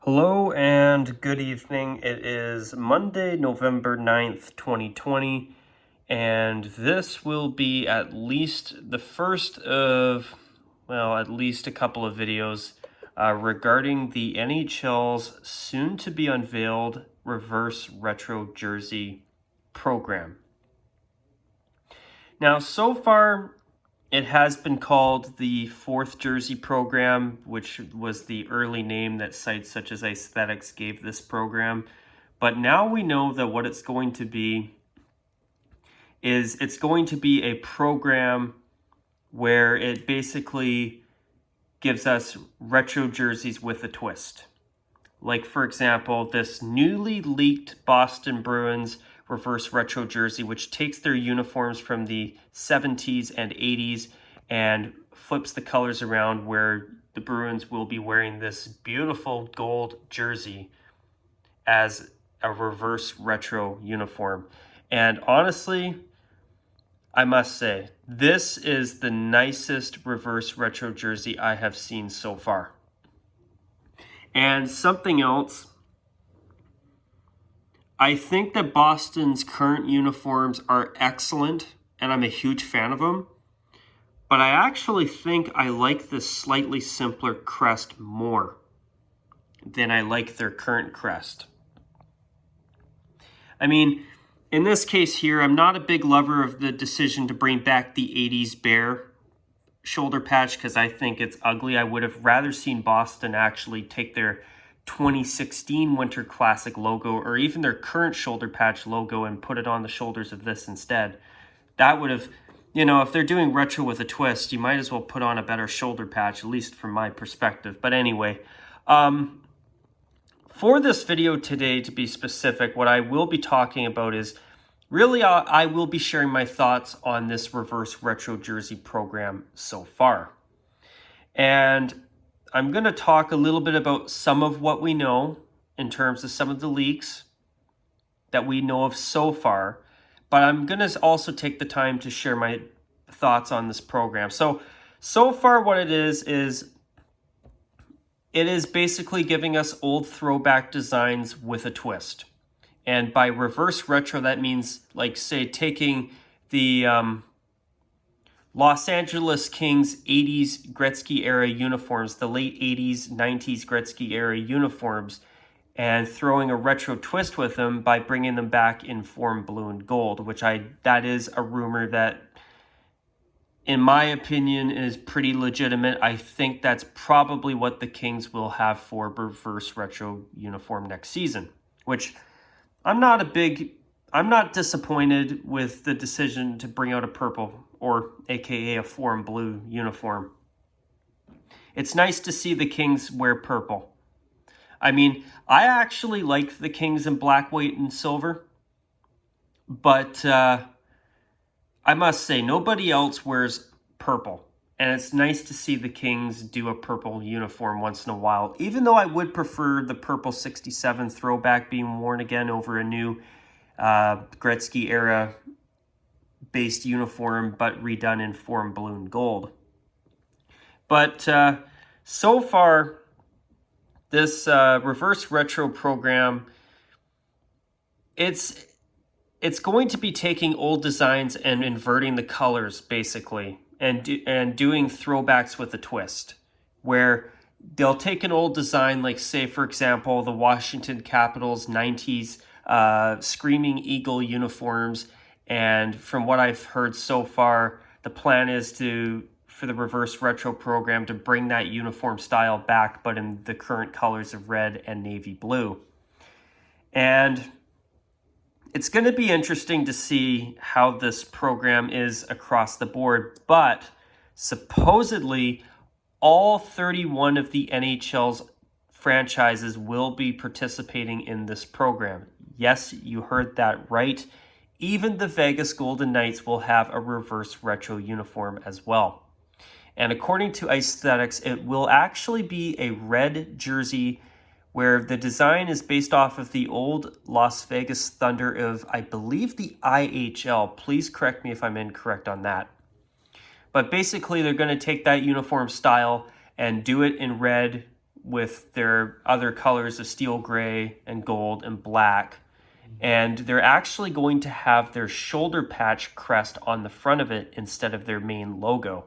Hello and good evening. It is Monday, November 9th, 2020, and this will be at least the first of, at least a couple of videos regarding the NHL's soon-to-be unveiled reverse retro jersey program. Now, so far, it has been called the fourth jersey program, which was the early name that sites such as Aesthetics gave this program. But now we know that what it's going to be is it's going to be a program where it basically gives us retro jerseys with a twist. Like, for example, this newly leaked Boston Bruins reverse retro jersey, which takes their uniforms from the 70s and 80s and flips the colors around, where the Bruins will be wearing this beautiful gold jersey as a reverse retro uniform. And honestly, I must say, this is the nicest reverse retro jersey I have seen so far. And something else, I think that Boston's current uniforms are excellent, and I'm a huge fan of them. But I actually think I like this slightly simpler crest more than I like their current crest. I mean, in this case here, I'm not a big lover of the decision to bring back the 80s bear shoulder patch because I think it's ugly. I would have rather seen Boston actually take their 2016 Winter Classic logo or even their current shoulder patch logo and put it on the shoulders of this instead. That would have, if they're doing retro with a twist, you might as well put on a better shoulder patch, at least from my perspective. But anyway, for this video today, to be specific, what I will be talking about is really I will be sharing my thoughts on this reverse retro jersey program so far. And I'm going to talk a little bit about some of what we know in terms of some of the leaks that we know of so far, but I'm going to also take the time to share my thoughts on this program. So far what it is it is basically giving us old throwback designs with a twist. And by reverse retro, that means, like, say, taking the Los Angeles Kings 80s Gretzky-era uniforms, the late 80s, 90s Gretzky-era uniforms, and throwing a retro twist with them by bringing them back in form blue and gold, which that is a rumor that, in my opinion, is pretty legitimate. I think that's probably what the Kings will have for reverse retro uniform next season, which I'm not disappointed with the decision to bring out a purple, or aka a form blue uniform. It's nice to see the Kings wear purple. I mean, I actually like the Kings in black, white, and silver, but I must say, nobody else wears purple. And it's nice to see the Kings do a purple uniform once in a while, even though I would prefer the purple 67 throwback being worn again over a new Gretzky-era based uniform, but redone in form blue and gold. But so far, this reverse retro program, it's going to be taking old designs and inverting the colors, basically, and doing throwbacks with a twist, where they'll take an old design, like, say, for example, the Washington Capitals 90s Screaming Eagle uniforms, and from what I've heard so far, the plan is for the reverse retro program to bring that uniform style back, but in the current colors of red and navy blue. And it's going to be interesting to see how this program is across the board, but supposedly all 31 of the NHL's franchises will be participating in this program. Yes, you heard that right. Even the Vegas Golden Knights will have a reverse retro uniform as well. And according to Aesthetics, it will actually be a red jersey where the design is based off of the old Las Vegas Thunder of, I believe, the IHL. Please correct me if I'm incorrect on that. But basically, they're going to take that uniform style and do it in red with their other colors of steel gray and gold and black. And they're actually going to have their shoulder patch crest on the front of it instead of their main logo.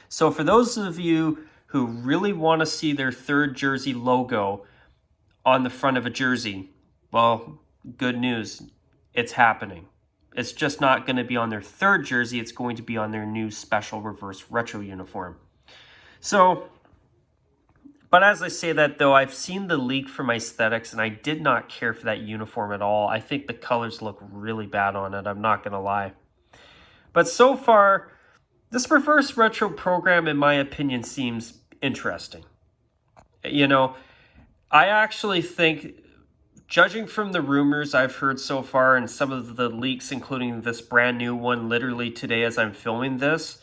So for those of you who really want to see their third jersey logo on the front of a jersey, well, good news, it's happening. It's just not going to be on their third jersey. It's going to be on their new special reverse retro uniform. So, but as I say that though, I've seen the leak from Aesthetics and I did not care for that uniform at all. I think the colors look really bad on it. I'm not going to lie. But so far, this reverse retro program, in my opinion, seems interesting. You know, I actually think, judging from the rumors I've heard so far and some of the leaks, including this brand new one literally today as I'm filming this,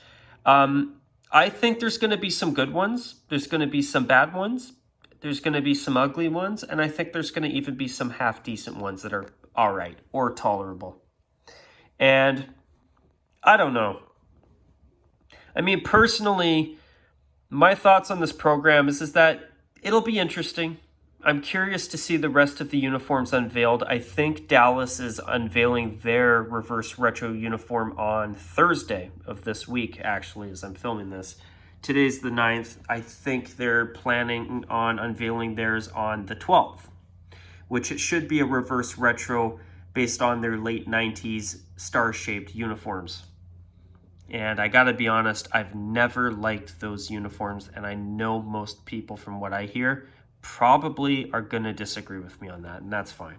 I think there's going to be some good ones. There's going to be some bad ones. There's going to be some ugly ones. And I think there's going to even be some half-decent ones that are all right or tolerable. And I don't know. I mean, personally, my thoughts on this program is that it'll be interesting. I'm curious to see the rest of the uniforms unveiled. I think Dallas is unveiling their reverse retro uniform on Thursday of this week, actually, as I'm filming this. Today's the 9th. I think they're planning on unveiling theirs on the 12th, which it should be a reverse retro based on their late 90s star-shaped uniforms. And I gotta be honest, I've never liked those uniforms, and I know most people, from what I hear, probably are gonna disagree with me on that, and that's fine.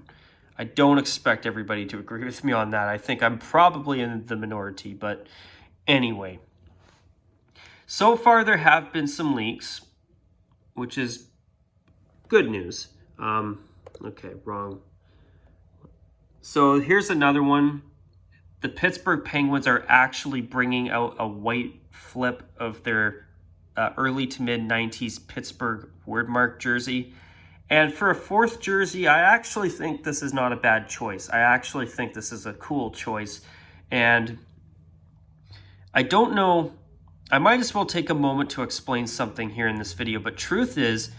I don't expect everybody to agree with me on that. I think I'm probably in the minority, but anyway. So far, there have been some leaks, which is good news. Okay, wrong. So here's another one. The Pittsburgh Penguins are actually bringing out a white flip of their early to mid 90s Pittsburgh wordmark jersey. And for a fourth jersey, I actually think this is not a bad choice. I actually think this is a cool choice. And I don't know, I might as well take a moment to explain something here in this video, but truth is,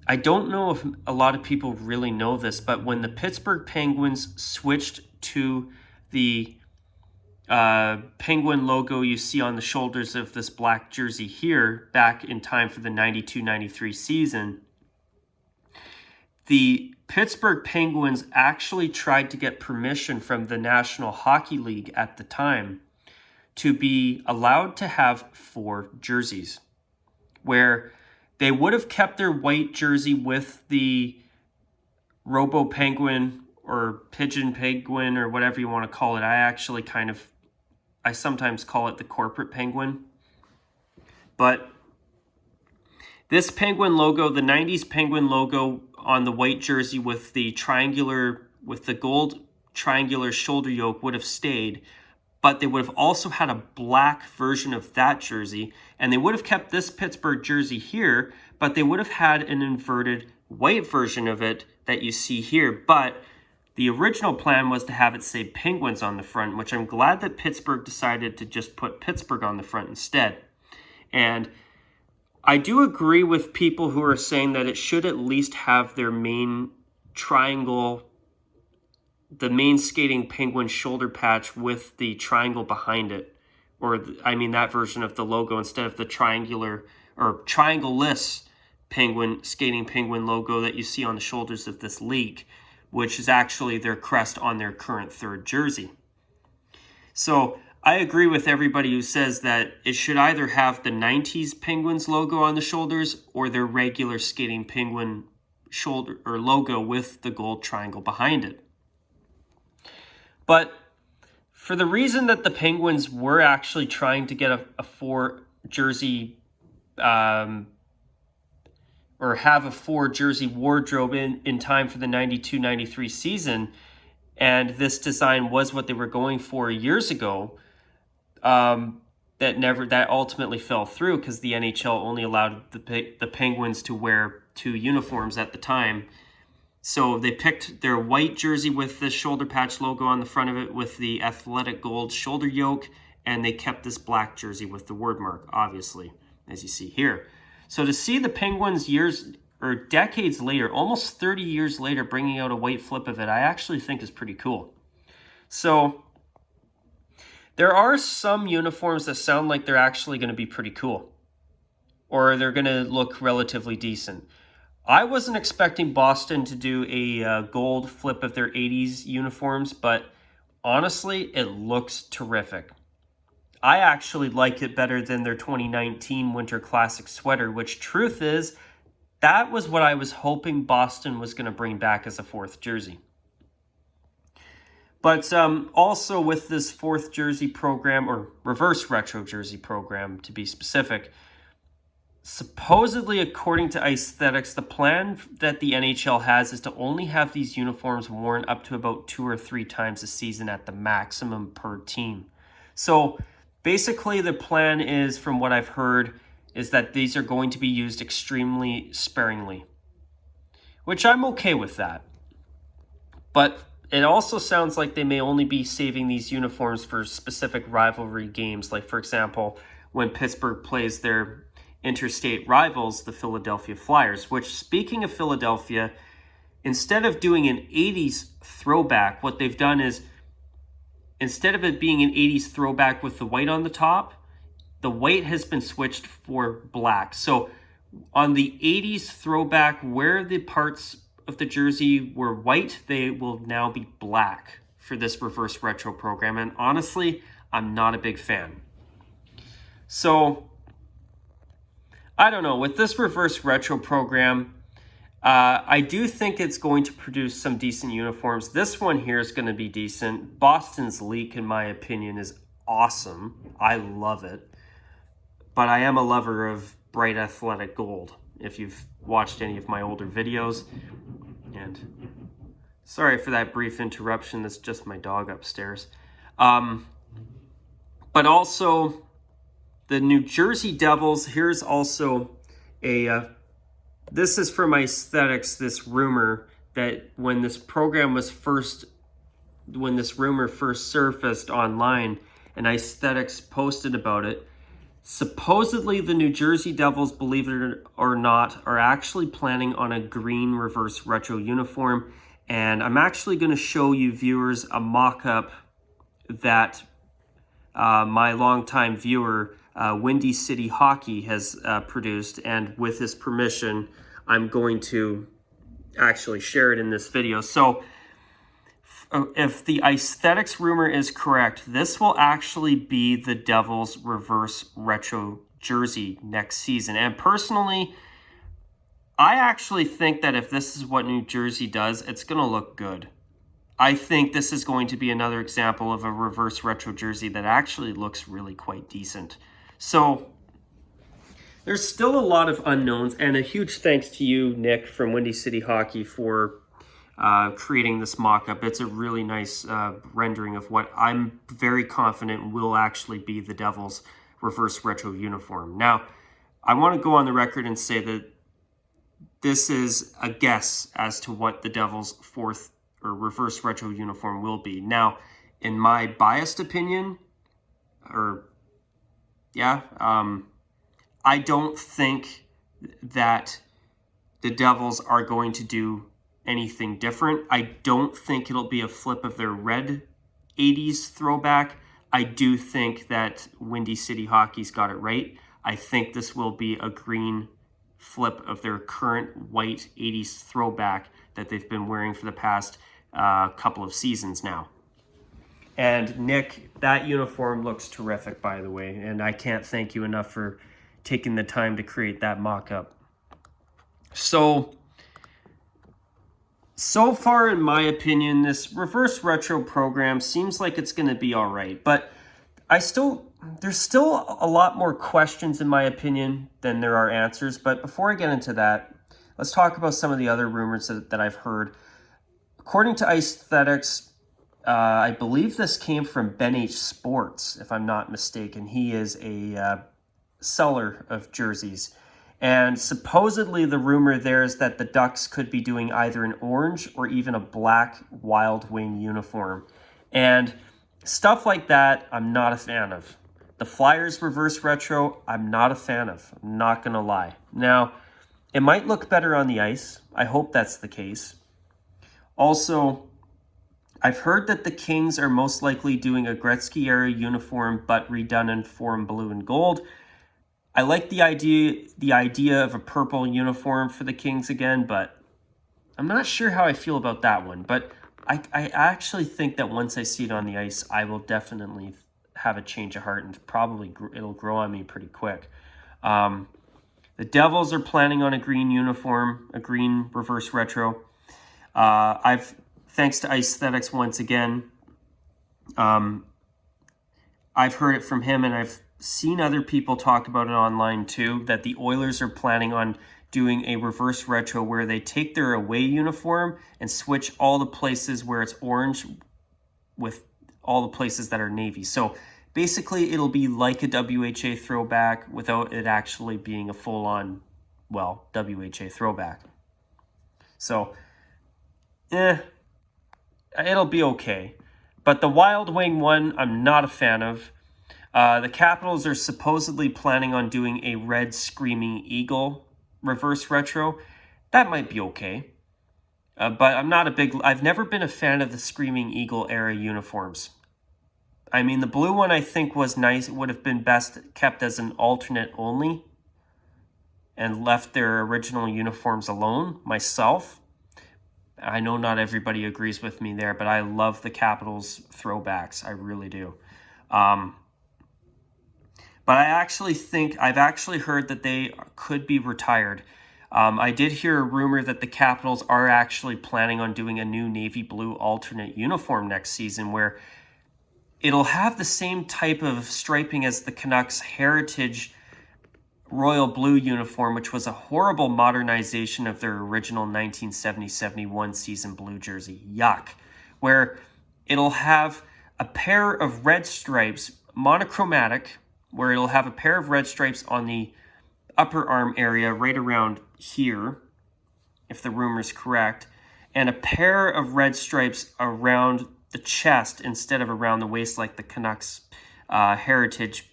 I don't know if a lot of people really know this, but when the Pittsburgh Penguins switched to the Penguin logo you see on the shoulders of this black jersey here, back in time for the 92-93 season, the Pittsburgh Penguins actually tried to get permission from the National Hockey League at the time to be allowed to have 4 jerseys, where they would have kept their white jersey with the Robo Penguin or Pigeon Penguin or whatever you want to call it. I sometimes call it the corporate penguin. But this penguin logo, the 90s penguin logo on the white jersey with the gold triangular shoulder yoke would have stayed, but they would have also had a black version of that jersey, and they would have kept this Pittsburgh jersey here, but they would have had an inverted white version of it that you see here. But the original plan was to have it say Penguins on the front, which I'm glad that Pittsburgh decided to just put Pittsburgh on the front instead. And I do agree with people who are saying that it should at least have their main triangle, the main skating Penguin shoulder patch with the triangle behind it. Or, that version of the logo instead of the triangular or triangle-less skating Penguin logo that you see on the shoulders of this leak, which is actually their crest on their current third jersey. So I agree with everybody who says that it should either have the 90s Penguins logo on the shoulders or their regular skating Penguin shoulder or logo with the gold triangle behind it. But for the reason that the Penguins were actually trying to get a 4 jersey or have a 4 jersey wardrobe in time for the 92-93 season, and this design was what they were going for years ago, that ultimately fell through because the NHL only allowed the Penguins to wear 2 uniforms at the time. So they picked their white jersey with the shoulder patch logo on the front of it with the athletic gold shoulder yoke, and they kept this black jersey with the word mark, obviously, as you see here. So to see the Penguins years or decades later, almost 30 years later, bringing out a white flip of it, I actually think is pretty cool. So there are some uniforms that sound like they're actually going to be pretty cool, or they're going to look relatively decent. I wasn't expecting Boston to do a gold flip of their 80s uniforms, but honestly, it looks terrific. I actually like it better than their 2019 Winter Classic sweater, which truth is, that was what I was hoping Boston was going to bring back as a fourth jersey. But also with this fourth jersey program, or reverse retro jersey program to be specific, supposedly according to Aesthetics, the plan that the NHL has is to only have these uniforms worn up to about 2 or 3 times a season at the maximum per team. So basically the plan is, from what I've heard, is that these are going to be used extremely sparingly, which I'm okay with that. But it also sounds like they may only be saving these uniforms for specific rivalry games, like, for example, when Pittsburgh plays their interstate rivals, the Philadelphia Flyers, which, speaking of Philadelphia, instead of doing an 80s throwback, what they've done is, instead of it being an 80s throwback with the white on the top, the white has been switched for black. So on the 80s throwback, where the parts of the jersey were white, they will now be black for this reverse retro program. And honestly, I'm not a big fan. So I don't know. With this reverse retro program, I do think it's going to produce some decent uniforms. This one here is going to be decent. Boston's leak, in my opinion, is awesome. I love it. But I am a lover of bright athletic gold, if you've watched any of my older videos. And sorry for that brief interruption. That's just my dog upstairs. But also, the New Jersey Devils, here's also a... this is from Aesthetics, this rumor that when this rumor first surfaced online and Aesthetics posted about it, supposedly the New Jersey Devils, believe it or not, are actually planning on a green reverse retro uniform. And I'm actually going to show you viewers a mock-up that my longtime viewer, Windy City Hockey, has produced. And with his permission, I'm going to actually share it in this video. So if the Aesthetics rumor is correct, this will actually be the Devils' reverse retro jersey next season. And personally, I actually think that if this is what New Jersey does, it's going to look good. I think this is going to be another example of a reverse retro jersey that actually looks really quite decent. So there's still a lot of unknowns, and a huge thanks to you, Nick, from Windy City Hockey, for creating this mock-up. It's a really nice rendering of what I'm very confident will actually be the Devils' reverse retro uniform. Now, I want to go on the record and say that this is a guess as to what the Devils' fourth or reverse retro uniform will be. Now, in my biased opinion, I don't think that the Devils are going to do anything different. I don't think it'll be a flip of their red 80s throwback. I do think that Windy City Hockey's got it right. I think this will be a green flip of their current white 80s throwback that they've been wearing for the past couple of seasons now. And Nick, that uniform looks terrific, by the way, and I can't thank you enough for taking the time to create that mock-up. So far, in my opinion, this reverse retro program seems like it's going to be all right, but there's still a lot more questions, in my opinion, than there are answers. But before I get into that, let's talk about some of the other rumors that I've heard. According to Aesthetics, I believe this came from Ben H. Sports, if I'm not mistaken. He is a seller of jerseys. And supposedly the rumor there is that the Ducks could be doing either an orange or even a black Wild Wing uniform. And stuff like that, I'm not a fan of. The Flyers reverse retro, I'm not a fan of. I'm not going to lie. Now, it might look better on the ice. I hope that's the case. Also, I've heard that the Kings are most likely doing a Gretzky-era uniform, but redone in form blue and gold. I like the idea of a purple uniform for the Kings again, but I'm not sure how I feel about that one. But I actually think that once I see it on the ice, I will definitely have a change of heart, and probably it'll grow on me pretty quick. The Devils are planning on a green uniform, a green reverse retro. Thanks to Aesthetics once again, I've heard it from him, and I've seen other people talk about it online too, that the Oilers are planning on doing a reverse retro where they take their away uniform and switch all the places where it's orange with all the places that are navy. So basically it'll be like a WHA throwback without it actually being a full-on, well, WHA throwback. So, it'll be okay. But the Wild Wing one, I'm not a fan of. The Capitals are supposedly planning on doing a red Screaming Eagle reverse retro. That might be okay. But I've never been a fan of the Screaming Eagle era uniforms. I mean, the blue one I think was nice. It would have been best kept as an alternate only and left their original uniforms alone, myself. I know not everybody agrees with me there, but I love the Capitals throwbacks. I really do. But I've actually heard that they could be retired. I did hear a rumor that the Capitals are actually planning on doing a new navy blue alternate uniform next season where it'll have the same type of striping as the Canucks' heritage royal blue uniform, which was a horrible modernization of their original 1970-71 season blue jersey. Yuck. Where it'll have a pair of red stripes, monochromatic, where it'll have a pair of red stripes on the upper arm area right around here, if the rumor's correct, and a pair of red stripes around the chest instead of around the waist like the Canucks heritage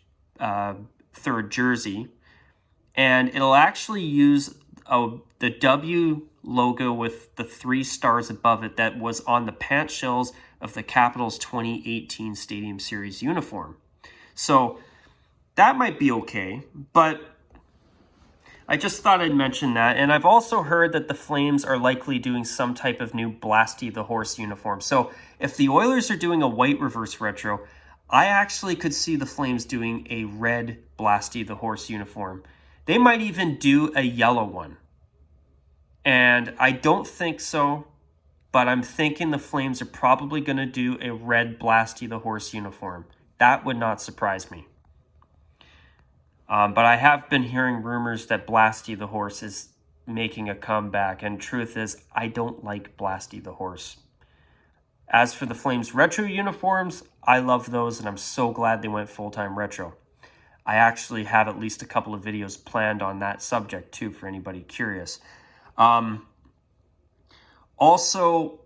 third jersey. And it'll actually use the W logo with the 3 stars above it that was on the pant shells of the Capitals 2018 Stadium Series uniform. So that might be okay, but I just thought I'd mention that. And I've also heard that the Flames are likely doing some type of new Blasty the Horse uniform. So if the Oilers are doing a white reverse retro, I actually could see the Flames doing a red Blasty the Horse uniform. They might even do a yellow one. And I don't think so, but I'm thinking the Flames are probably going to do a red Blasty the Horse uniform. That would not surprise me. But I have been hearing rumors that Blasty the Horse is making a comeback. And truth is, I don't like Blasty the Horse. As for the Flames retro uniforms, I love those, and I'm so glad they went full-time retro. I actually have at least a couple of videos planned on that subject too, for anybody curious. Also,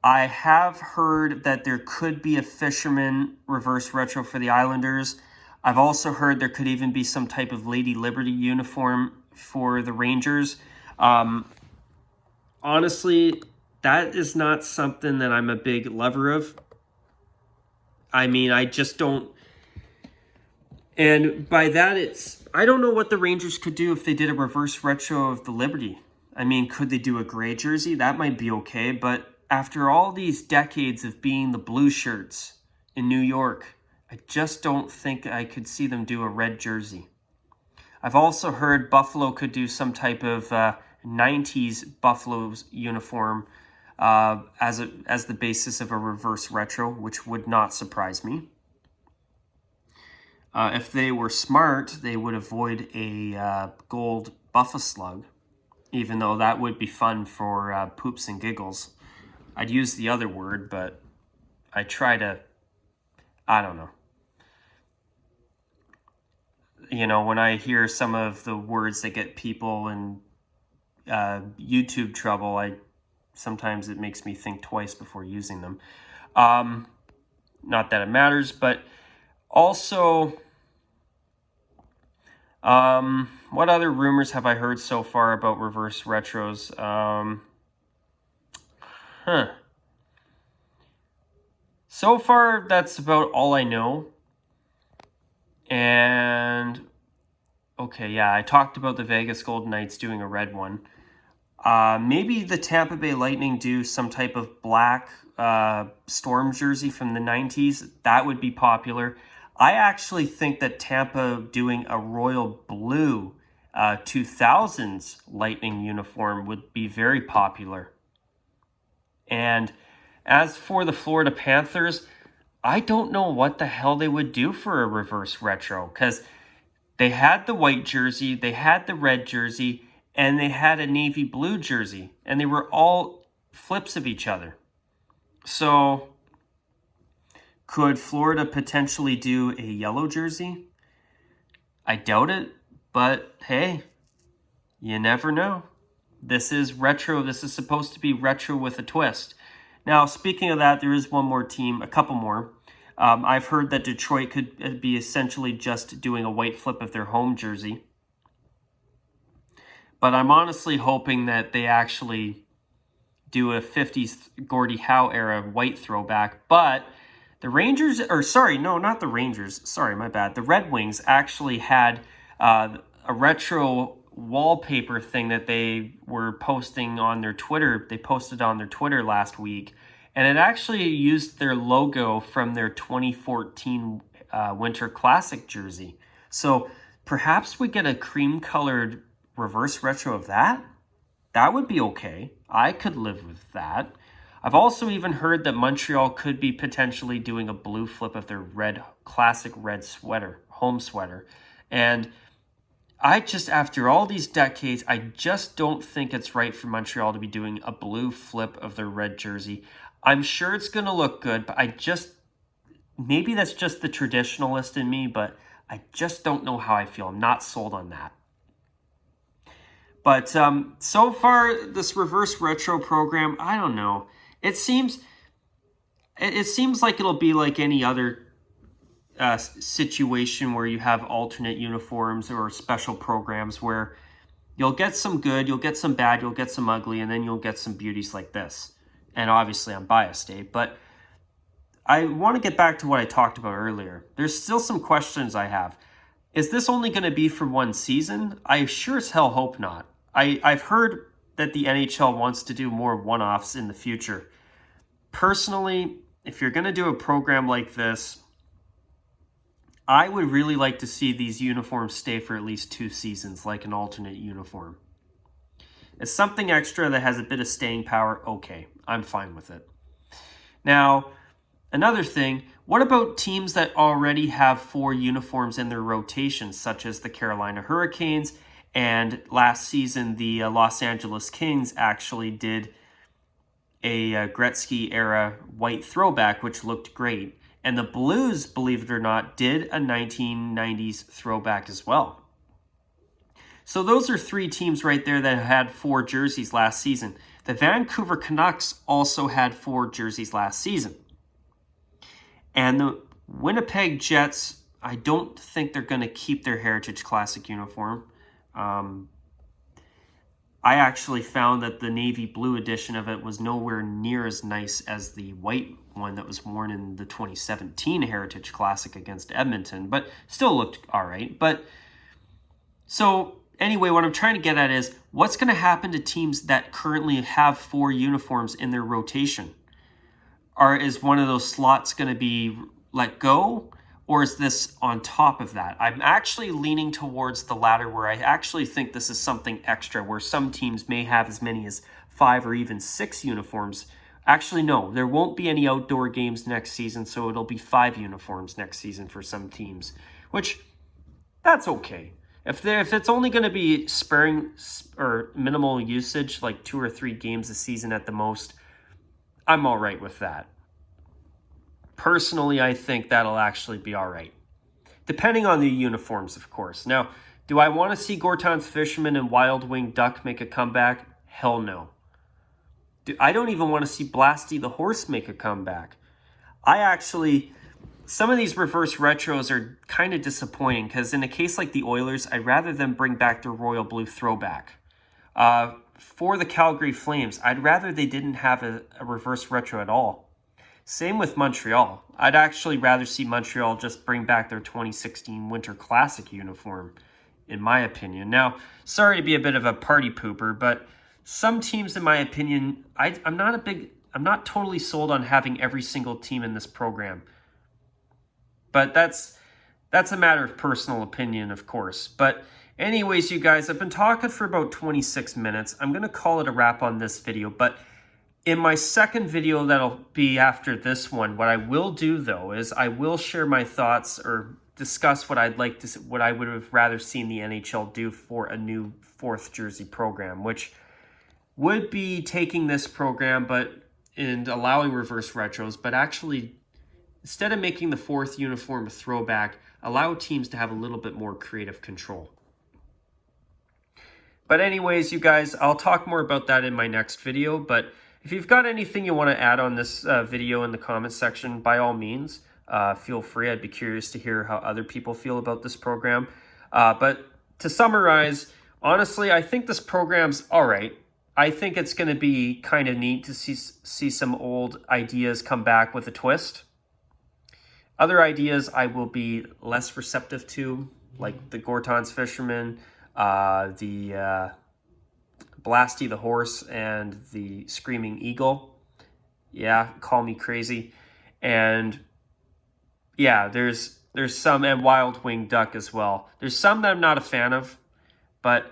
I have heard that there could be a Fisherman reverse retro for the Islanders. I've also heard there could even be some type of Lady Liberty uniform for the Rangers. Honestly, that is not something that I'm a big lover of. I mean, I just don't. And by that, I don't know what the Rangers could do if they did a reverse retro of the Liberty. I mean, could they do a gray jersey? That might be okay. But after all these decades of being the blue shirts in New York, I just don't think I could see them do a red jersey. I've also heard Buffalo could do some type of 90s Buffalo's uniform as the basis of a reverse retro, which would not surprise me. If they were smart, they would avoid a gold Buffaslug, even though that would be fun for poops and giggles. I'd use the other word, but I try to, I don't know. You know, when I hear some of the words that get people in YouTube trouble, sometimes it makes me think twice before using them. Not that it matters, but also What other rumors have I heard so far about reverse retros? So far, that's about all I know. And okay, yeah, I talked about the Vegas Golden Knights doing a red one. Maybe the Tampa Bay Lightning do some type of black Storm jersey from the 90s. That would be popular. I actually think that Tampa doing a royal blue 2000s Lightning uniform would be very popular. And as for the Florida Panthers, I don't know what the hell they would do for a reverse retro, because they had the white jersey, they had the red jersey, and they had a navy blue jersey, and they were all flips of each other. So could Florida potentially do a yellow jersey? I doubt it, but hey, you never know. This is retro. This is supposed to be retro with a twist. Now, speaking of that, there is one more team, a couple more. I've heard that Detroit could be essentially just doing a white flip of their home jersey. But I'm honestly hoping that they actually do a 50s Gordie Howe era white throwback. But the Rangers, or sorry, no, not the Rangers. Sorry, my bad. The Red Wings actually had a retro wallpaper thing that they were posting on their Twitter. They posted on their Twitter last week. And it actually used their logo from their 2014 Winter Classic jersey. So perhaps we get a cream-colored reverse retro of that? That would be okay. I could live with that. I've also even heard that Montreal could be potentially doing a blue flip of their red, classic red sweater, home sweater. And I just, after all these decades, I just don't think it's right for Montreal to be doing a blue flip of their red jersey. I'm sure it's going to look good, but maybe that's just the traditionalist in me, but I just don't know how I feel. I'm not sold on that. But so far, this reverse retro program, I don't know. It seems like it'll be like any other situation where you have alternate uniforms or special programs where you'll get some good, you'll get some bad, you'll get some ugly, and then you'll get some beauties like this. And obviously I'm biased, Dave, but I want to get back to what I talked about earlier. There's still some questions I have. Is this only going to be for one season? I sure as hell hope not. I've heard that the NHL wants to do more one-offs in the future. Personally, if you're going to do a program like this, I would really like to see these uniforms stay for at least 2 seasons, like an alternate uniform. It's something extra that has a bit of staying power. Okay, I'm fine with it. Now, another thing, what about teams that already have 4 uniforms in their rotation, such as the Carolina Hurricanes, and last season the Los Angeles Kings actually did a Gretzky-era white throwback, which looked great. And the Blues, believe it or not, did a 1990s throwback as well. So those are 3 teams right there that had 4 jerseys last season. The Vancouver Canucks also had 4 jerseys last season. And the Winnipeg Jets, I don't think they're going to keep their Heritage Classic uniform. I actually found that the navy blue edition of it was nowhere near as nice as the white one that was worn in the 2017 Heritage Classic against Edmonton, but still looked all right. But so anyway, what I'm trying to get at is what's going to happen to teams that currently have 4 uniforms in their rotation? Is one of those slots going to be let go? Or is this on top of that? I'm actually leaning towards the latter, where I actually think this is something extra, where some teams may have as many as 5 or even 6 uniforms. Actually, no, there won't be any outdoor games next season, so it'll be 5 uniforms next season for some teams, which that's okay. If it's only going to be sparing or minimal usage, like 2 or 3 games a season at the most, I'm all right with that. Personally, I think that'll actually be all right. Depending on the uniforms, of course. Now, do I want to see Gorton's Fisherman and Wild Wing Duck make a comeback? Hell no. I don't even want to see Blasty the Horse make a comeback. I actually some of these reverse retros are kind of disappointing because in a case like the Oilers, I'd rather them bring back their royal blue throwback. For the Calgary Flames, I'd rather they didn't have a reverse retro at all. Same with Montreal. I'd actually rather see Montreal just bring back their 2016 Winter Classic uniform, in my opinion. Now, sorry to be a bit of a party pooper, but some teams, in my opinion, I'm not totally sold on having every single team in this program. But that's a matter of personal opinion, of course. But anyways, you guys, I've been talking for about 26 minutes. I'm going to call it a wrap on this video, but in my second video that'll be after this one, what I will do though is I will share my thoughts or discuss what I would have rather seen the NHL do for a new fourth jersey program, which would be taking this program and allowing reverse retros, but actually instead of making the fourth uniform a throwback, allow teams to have a little bit more creative control. But anyways, you guys, I'll talk more about that in my next video, but if you've got anything you want to add on this video in the comments section, by all means, feel free. I'd be curious to hear how other people feel about this program. But to summarize, honestly, I think this program's all right. I think it's going to be kind of neat to see some old ideas come back with a twist. Other ideas I will be less receptive to, like the Gorton's Fisherman, the Blasty the Horse, and the Screaming Eagle. Yeah, call me crazy. And yeah, there's some, and Wild Winged Duck as well. There's some that I'm not a fan of, but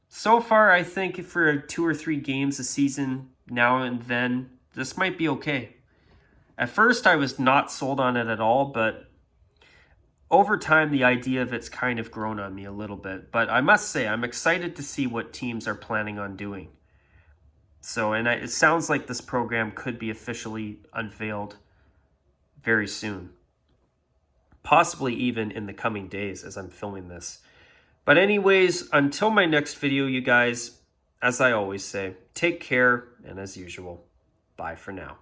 so far I think for 2 or 3 games a season now and then, this might be okay. At first I was not sold on it at all, but over time the idea of it's kind of grown on me a little bit. But I must say, I'm excited to see what teams are planning on doing. So, and it sounds like this program could be officially unveiled very soon. Possibly even in the coming days as I'm filming this. But anyways, until my next video, you guys, as I always say, take care, and as usual, bye for now.